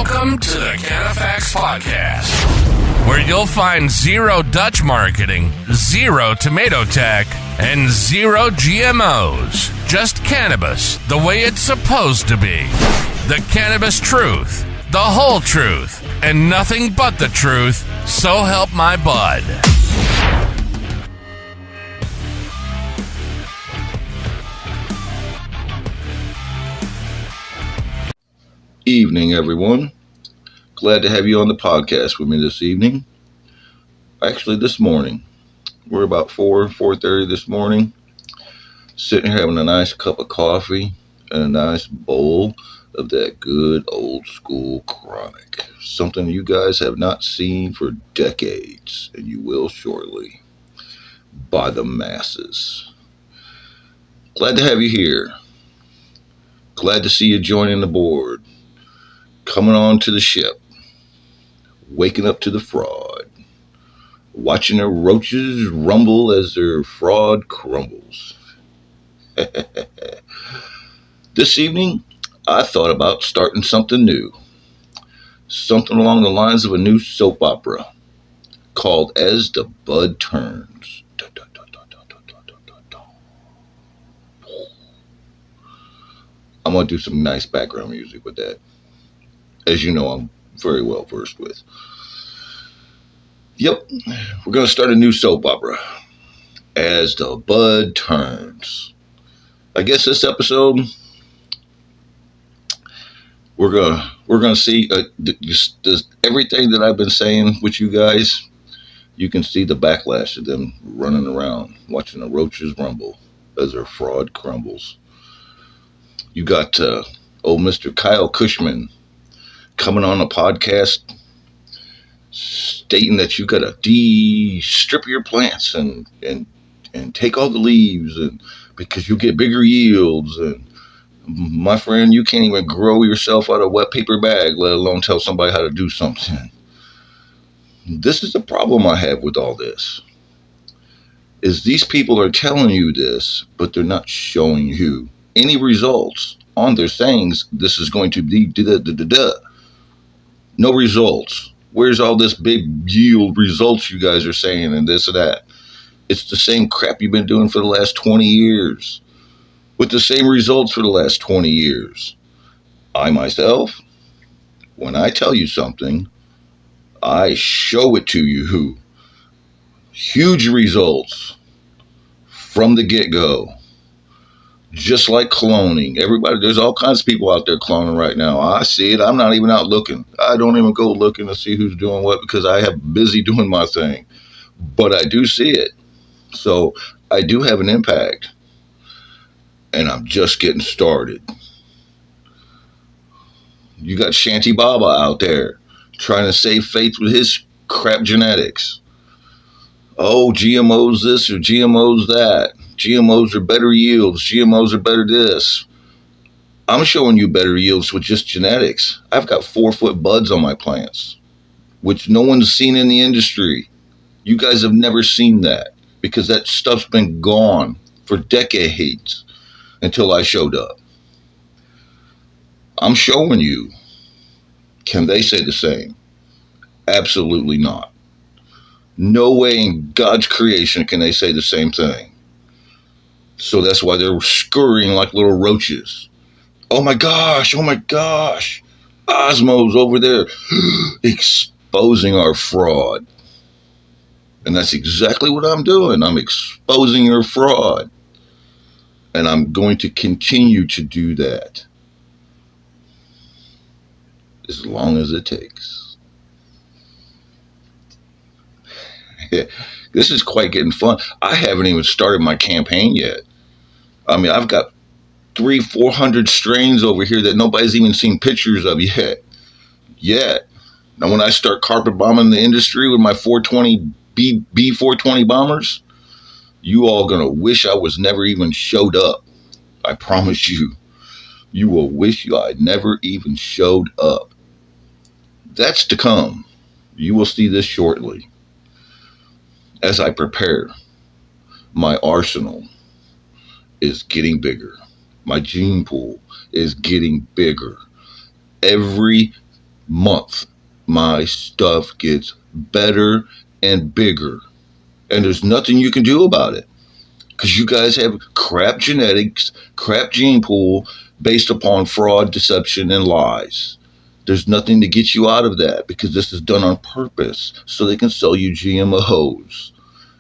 Welcome to the Cannafacts podcast, where you'll find zero Dutch marketing, zero tomato tech, and zero GMOs. Just cannabis the way it's supposed to be. The cannabis truth, the whole truth, and nothing but the truth, so help my bud. Evening, everyone. Glad to have you on the podcast with me this evening. Actually, this morning. We're about 4:30 this morning. Sitting here having a nice cup of coffee and a nice bowl of that good old school chronic. Something you guys have not seen for decades, and you will shortly. By the masses. Glad to have you here. Glad to see you joining the board. Coming on to the ship, waking up to the fraud, watching the roaches rumble as their fraud crumbles. This evening, I thought about starting something new, something along the lines of a new soap opera called As the Bud Turns. I'm going to do some nice background music with that. As you know, I'm very well versed with. Yep, we're going to start a new soap opera. As the Bud Turns. I guess this episode, we're gonna see everything that I've been saying with you guys. You can see the backlash of them running around, watching the roaches rumble as their fraud crumbles. You got old Mr. Kyle Cushman coming on a podcast stating that you gotta strip your plants and take all the leaves and because you get bigger yields. And my friend, you can't even grow yourself out of a wet paper bag, let alone tell somebody how to do something. This is the problem I have with all this, is these people are telling you this, but they're not showing you any results on their sayings. This is going to be no results. Where's all this big yield results you guys are saying and this and that? It's the same crap you've been doing for the last 20 years with the same results for the last 20 years. I myself, when I tell you something, I show it to you. Huge results from the get-go. Just like cloning. Everybody, there's all kinds of people out there cloning right now. I see it. I'm not even out looking. I don't even go looking to see who's doing what because I have busy doing my thing. But I do see it. So I do have an impact. And I'm just getting started. You got Shanty Baba out there trying to save faith with his crap genetics. Oh, GMO's this or GMO's that. GMOs are better yields. GMOs are better this. I'm showing you better yields with just genetics. I've got 4-foot buds on my plants, which no one's seen in the industry. You guys have never seen that because that stuff's been gone for decades until I showed up. I'm showing you. Can they say the same? Absolutely not. No way in God's creation can they say the same thing. So that's why they're scurrying like little roaches. Oh my gosh, Osmo's over there exposing our fraud. And that's exactly what I'm doing. I'm exposing your fraud. And I'm going to continue to do that. As long as it takes. This is quite getting fun. I haven't even started my campaign yet. I mean, I've got 300-400 strains over here that nobody's even seen pictures of yet. Now, when I start carpet bombing the industry with my 420 B420 bombers, you all gonna wish I was never even showed up. I promise you. You will wish I never even showed up. That's to come. You will see this shortly. As I prepare, my arsenal is getting bigger. My gene pool is getting bigger. Every month, my stuff gets better and bigger. And there's nothing you can do about it. Because you guys have crap genetics, crap gene pool based upon fraud, deception, and lies. There's nothing to get you out of that because this is done on purpose so they can sell you GMOs.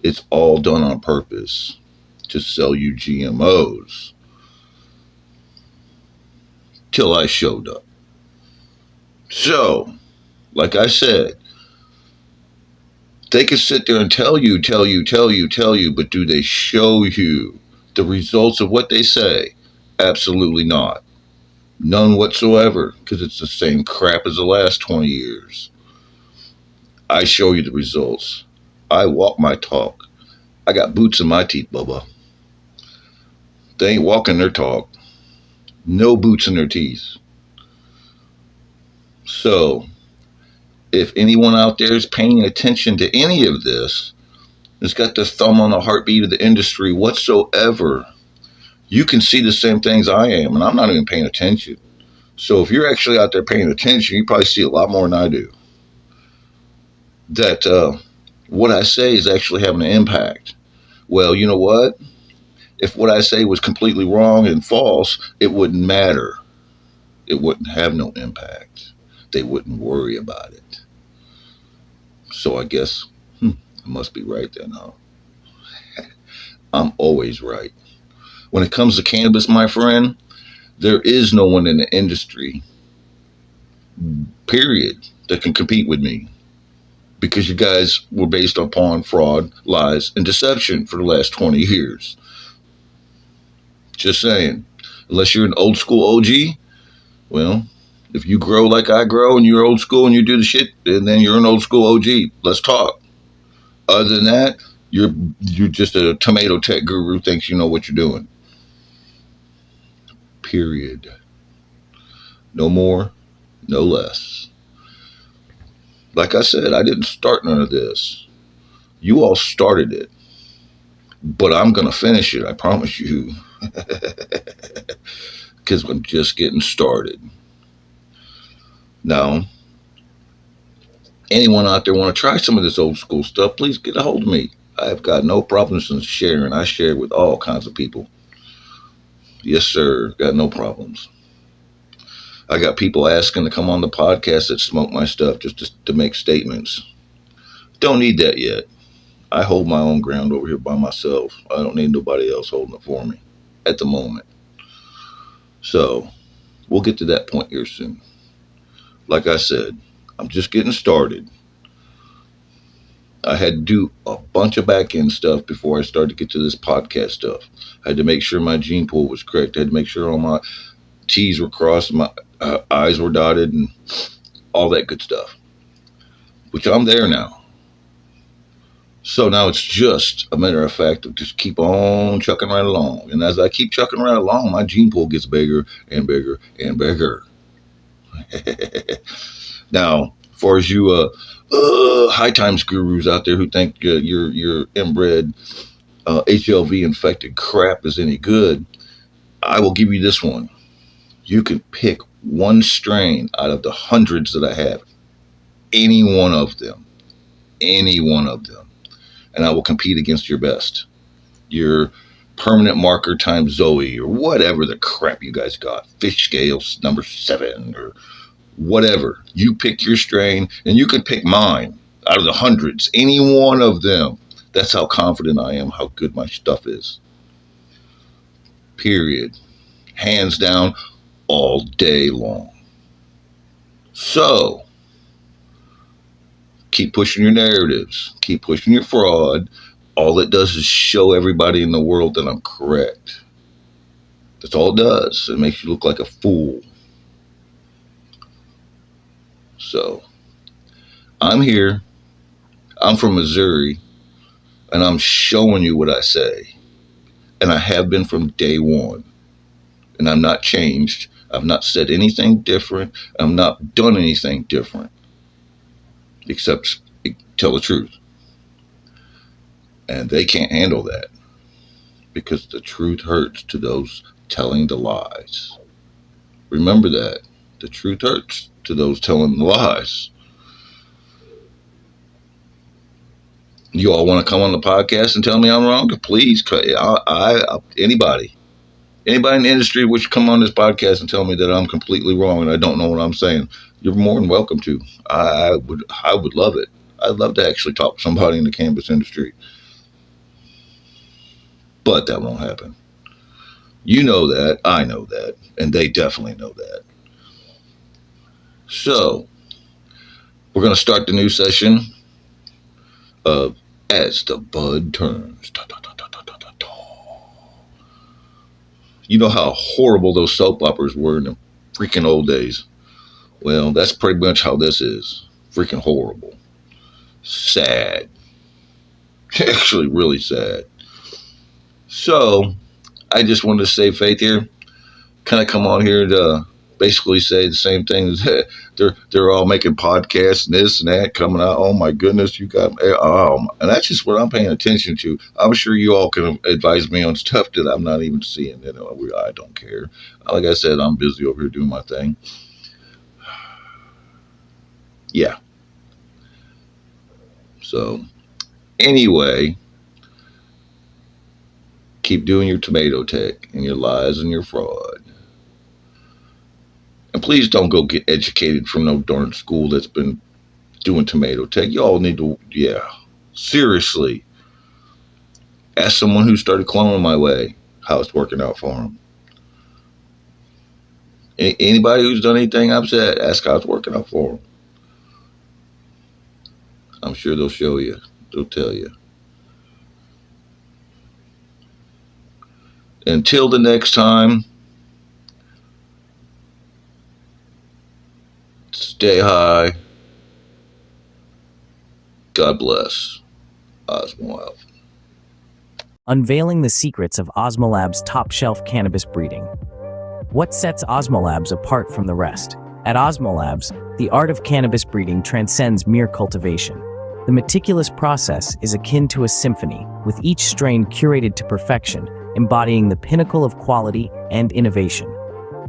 It's all done on purpose to sell you GMOs. Till I showed up. So, like I said, they can sit there and tell you, but do they show you the results of what they say? Absolutely not. None whatsoever, because it's the same crap as the last 20 years. I show you the results. I walk my talk. I got boots in my teeth, Bubba. They ain't walking their talk. No boots in their teeth. So, if anyone out there is paying attention to any of this, has got the thumb on the heartbeat of the industry whatsoever, you can see the same things I am, and I'm not even paying attention. So if you're actually out there paying attention, you probably see a lot more than I do. That what I say is actually having an impact. Well, you know what? If what I say was completely wrong and false, it wouldn't matter. It wouldn't have no impact. They wouldn't worry about it. So I guess I must be right then, huh? I'm always right. When it comes to cannabis, my friend, there is no one in the industry, period, that can compete with me. Because you guys were based upon fraud, lies, and deception for the last 20 years. Just saying. Unless you're an old school OG, well, if you grow like I grow and you're old school and you do the shit, then you're an old school OG. Let's talk. Other than that, you're just a tomato tech guru who thinks you know what you're doing. Period. No more, no less. Like I said, I didn't start none of this. You all started it. But I'm going to finish it, I promise you. Because I'm just getting started. Now, anyone out there want to try some of this old school stuff, please get a hold of me. I've got no problems in sharing. I share with all kinds of people. Yes, sir. Got no problems. I got people asking to come on the podcast that smoke my stuff just to make statements. Don't need that yet. I hold my own ground over here by myself. I don't need nobody else holding it for me at the moment. So, we'll get to that point here soon. Like I said, I'm just getting started. I had to do a bunch of back end stuff before I started to get to this podcast stuff. I had to make sure my gene pool was correct. I had to make sure all my T's were crossed, my I's were dotted, and all that good stuff. Which I'm there now. So now it's just a matter of fact of just keep on chucking right along. And as I keep chucking right along, my gene pool gets bigger and bigger and bigger. Now, as far as you high times gurus out there who think your inbred HLV infected crap is any good, I will give you this one. You can pick one strain out of the hundreds that I have. Any one of them. And I will compete against your best. Your permanent marker times Zoe or whatever the crap you guys got. Fish scales number 7 or whatever. You pick your strain and you can pick mine out of the hundreds. Any one of them. That's how confident I am how good my stuff is. Period. Hands down all day long. So, keep pushing your narratives. Keep pushing your fraud. All it does is show everybody in the world that I'm correct. That's all it does. It makes you look like a fool. So, I'm here. I'm from Missouri. And I'm showing you what I say. And I have been from day one. And I'm not changed. I've not said anything different. I've not done anything different. Except tell the truth. And they can't handle that. Because the truth hurts to those telling the lies. Remember that. The truth hurts to those telling the lies. You all want to come on the podcast and tell me I'm wrong? Please, anybody in the industry which come on this podcast and tell me that I'm completely wrong and I don't know what I'm saying, you're more than welcome to. I would love it. I'd love to actually talk to somebody in the cannabis industry. But that won't happen. You know that, I know that, and they definitely know that. So, we're going to start the new session of As the Bud Turns. You know how horrible those soap operas were in the freaking old days? Well, that's pretty much how this is. Freaking horrible. Sad. Actually, really sad. So, I just wanted to save faith here. Kind of come on here to basically say the same thing. They're all making podcasts and this and that coming out. Oh my goodness, you got and that's just what I'm paying attention to. I'm sure you all can advise me on stuff that I'm not even seeing. I don't care. Like I said, I'm busy over here doing my thing. Yeah. So anyway, keep doing your tomato tech and your lies and your fraud. And please don't go get educated from no darn school that's been doing tomato tech. Y'all need to, seriously, ask someone who started cloning my way how it's working out for them. Anybody who's done anything I've said, ask how it's working out for them. I'm sure they'll show you. They'll tell you. Until the next time, stay high. God bless. Osmo out. Unveiling the secrets of Osmolab's top-shelf cannabis breeding. What sets Osmolabs apart from the rest? At Osmolabs, the art of cannabis breeding transcends mere cultivation. The meticulous process is akin to a symphony, with each strain curated to perfection, embodying the pinnacle of quality and innovation.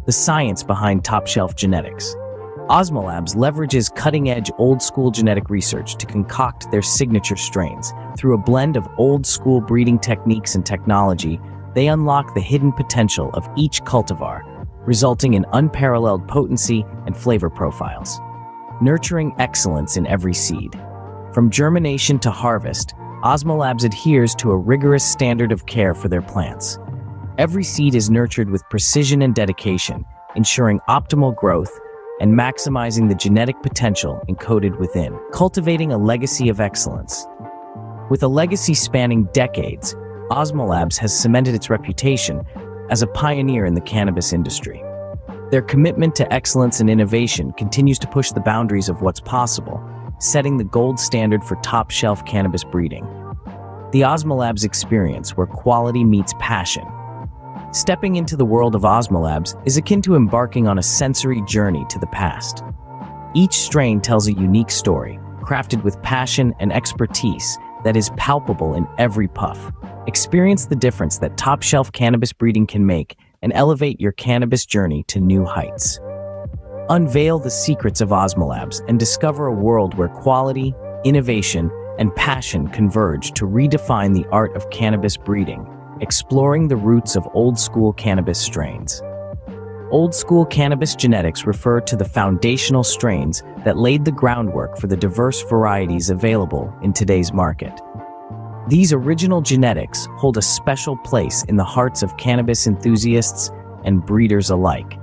The science behind top-shelf genetics. Osmolabs leverages cutting-edge old-school genetic research to concoct their signature strains. Through a blend of old-school breeding techniques and technology, they unlock the hidden potential of each cultivar, resulting in unparalleled potency and flavor profiles. Nurturing excellence in every seed. From germination to harvest, Osmolabs adheres to a rigorous standard of care for their plants. Every seed is nurtured with precision and dedication, ensuring optimal growth and maximizing the genetic potential encoded within. Cultivating a legacy of excellence. With a legacy spanning decades, Osmolabs has cemented its reputation as a pioneer in the cannabis industry. Their commitment to excellence and innovation continues to push the boundaries of what's possible, setting the gold standard for top-shelf cannabis breeding. The Osmolabs experience, where quality meets passion. Stepping into the world of Osmolabs is akin to embarking on a sensory journey to the past. Each strain tells a unique story, crafted with passion and expertise that is palpable in every puff. Experience the difference that top-shelf cannabis breeding can make and elevate your cannabis journey to new heights. Unveil the secrets of Osmolabs and discover a world where quality, innovation, and passion converge to redefine the art of cannabis breeding, exploring the roots of old-school cannabis strains. Old-school cannabis genetics refer to the foundational strains that laid the groundwork for the diverse varieties available in today's market. These original genetics hold a special place in the hearts of cannabis enthusiasts and breeders alike.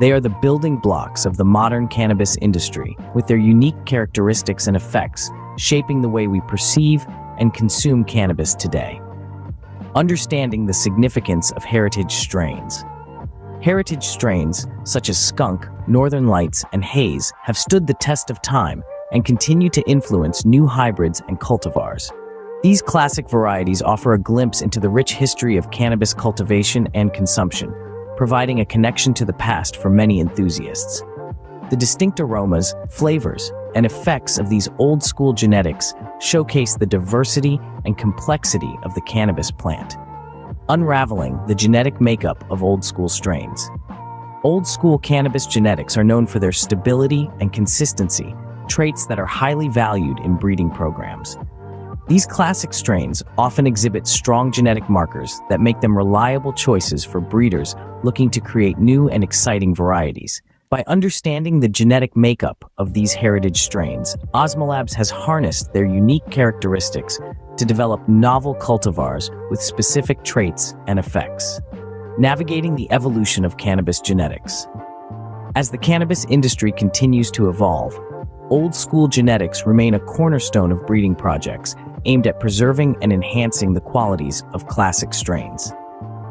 They are the building blocks of the modern cannabis industry, with their unique characteristics and effects shaping the way we perceive and consume cannabis today. Understanding the significance of heritage strains. Heritage strains, such as Skunk, Northern Lights, and Haze, have stood the test of time and continue to influence new hybrids and cultivars. These classic varieties offer a glimpse into the rich history of cannabis cultivation and consumption, providing a connection to the past for many enthusiasts. The distinct aromas, flavors, and effects of these old-school genetics showcase the diversity and complexity of the cannabis plant. Unraveling the genetic makeup of old-school strains. Old school cannabis genetics are known for their stability and consistency, traits that are highly valued in breeding programs. These classic strains often exhibit strong genetic markers that make them reliable choices for breeders looking to create new and exciting varieties. By understanding the genetic makeup of these heritage strains, Osmolabs has harnessed their unique characteristics to develop novel cultivars with specific traits and effects. Navigating the evolution of cannabis genetics. As the cannabis industry continues to evolve, old-school genetics remain a cornerstone of breeding projects aimed at preserving and enhancing the qualities of classic strains.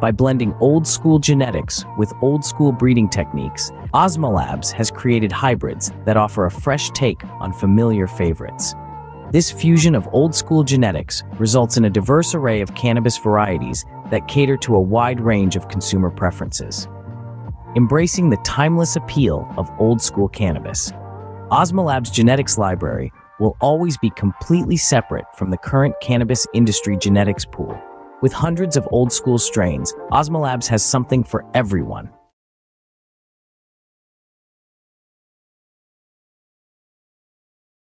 By blending old-school genetics with old-school breeding techniques, Osmolabs has created hybrids that offer a fresh take on familiar favorites. This fusion of old-school genetics results in a diverse array of cannabis varieties that cater to a wide range of consumer preferences. Embracing the timeless appeal of old-school cannabis, Osmolabs' genetics library will always be completely separate from the current cannabis industry genetics pool. With hundreds of old-school strains, Osmolabs has something for everyone.